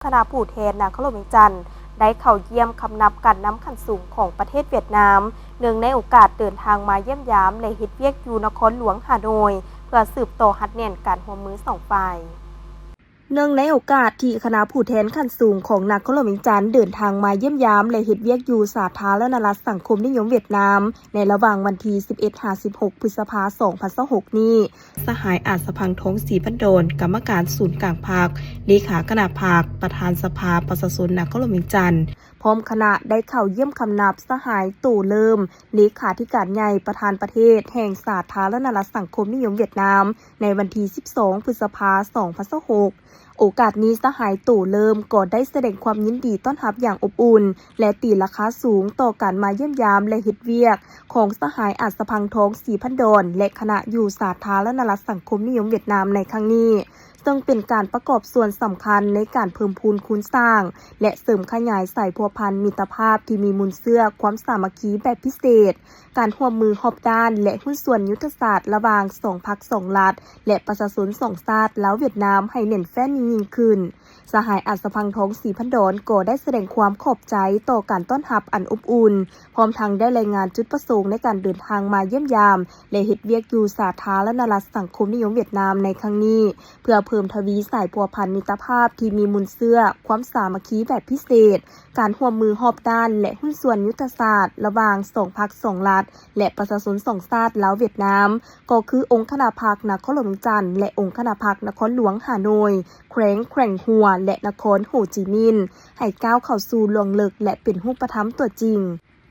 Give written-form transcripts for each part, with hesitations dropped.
คณะผู้แทนนครหลวงเวียงจันทร์ได้เข้าเยี่ยมคำนับการน้ำขันสูงของประเทศเวียดนามเนื่องในโอกาสเดินทางมาเยี่ยมยามและเฮ็ดเวียกอยู่นครหลวงฮานอยเพื่อสืบต่อฮัดแน่นการร่วมมือสองฝ่ายเนื่องในโอกาสที่คณะผู้แทนขั้นสูงของนครหลวงเวียงจันทร์เดินทางมาเยี่ยมยามและเฮ็ดเวียกอยู่สาธารณรัฐสังคมนิยมเวียดนามในระหว่างวันที่ 11-16 พฤษภาคม 2026 นี้สหายอาจสะพังทงศรีพันโดนกรรมการศูนย์กลางภาคเลขาคณะภาคประธานสภาประชาชนนครหลวงเวียงจันทร์พร้อมคณะได้เข้าเยี่ยมคำนับสหายตู่เริ่มเลขาธิการใหญ่ประธานประเทศแห่งสาธารณรัฐสังคมนิยมเวียดนามในวันที่ 12 พฤษภาคม 2026 โอกาสนี้สหายตู่เริ่มก็ได้แสดงความยินดีต้อนรับอย่างอบอุ่นและตีราคาสูงต่อการมาเยี่ยมยามและเฮ็ดเวียกของสหายอาจสะพังทองศรีพันโดนและคณะอยู่สาธารณรัฐสังคมนิยมเวียดนามในครั้งนี้ซึ่งเป็นการประกอบส่วนสำคัญในการเพิ่มพูนคูณสร้างและเสริมขยายสายพัวพันมิตรภาพที่มีมูลเชื่อความสามัคคีแบบพิเศษการร่วมมือรอบด้านและหุ้นส่วนยุทธศาสตร์ระหว่าง2พรรค2รัฐและประชาชน2ชาติลาวเวียดนามให้แน่นแฟ้นยิ่งขึ้นสหายอาจสะพังทองศรีพันโดนก็ได้แสดงความขอบใจต่อการต้อนรับอันอบอุ่นพร้อมทั้งได้รายงานจุดประสงค์ในการเดินทางมาเยี่ยมยามและเฮ็ดเวียกอยู่สาธารณรัฐสังคมนิยมเวียดนามในครั้งนี้เพื่อเพิ่มทวีสายพัวพันมิตรภาพที่มีมูลเชื่อความสามัคคีแบบพิเศษการร่วมมือรอบด้านและหุ้นส่วนยุทธศาสตร์ระหว่าง2พรรค2รัฐและประชาชน2ชาติลาวเวียดนามก็คือองค์คณะพรรคนครหลวงเวียงจันทร์และองค์คณะพรรคนครหลวงฮานอยแขวงหัวและนครโฮจิมินห์ให้ก้าวเข้าสู่ลวงลึกและเป็นรูปธรรมตัวจริง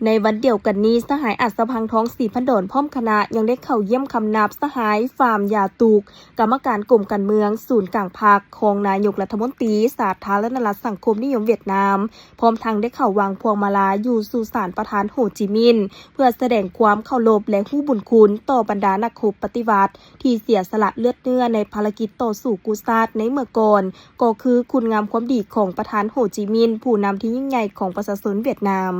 ในวันเดียวกันนี้สหายอาจสะพังทองศรีพันโดนพร้อมคณะยังได้เข้าเยี่ยมคำนับสหายฟาร์มยาตูกกรรมการกลุ่มการเมืองศูนย์กลางภาคของนายกรัฐมนตรีสาธารณรัฐสังคมนิยมเวียดนามพร้อมทั้งได้เข้าวางพวงมาลาอยู่สุสานประธานโฮจิมินห์เพื่อแสดงความเคารพและฮู้บุญคุณต่อบรรดานักรบปฏิวัติที่เสียสละเลือดเนื้อในภารกิจต่อสู้กุชาติในเมื่อก่อนก็คือคุณงามความดีของประธานโฮจิมินห์ผู้นำที่ยิ่งใหญ่ของประชาชนเวียดนาม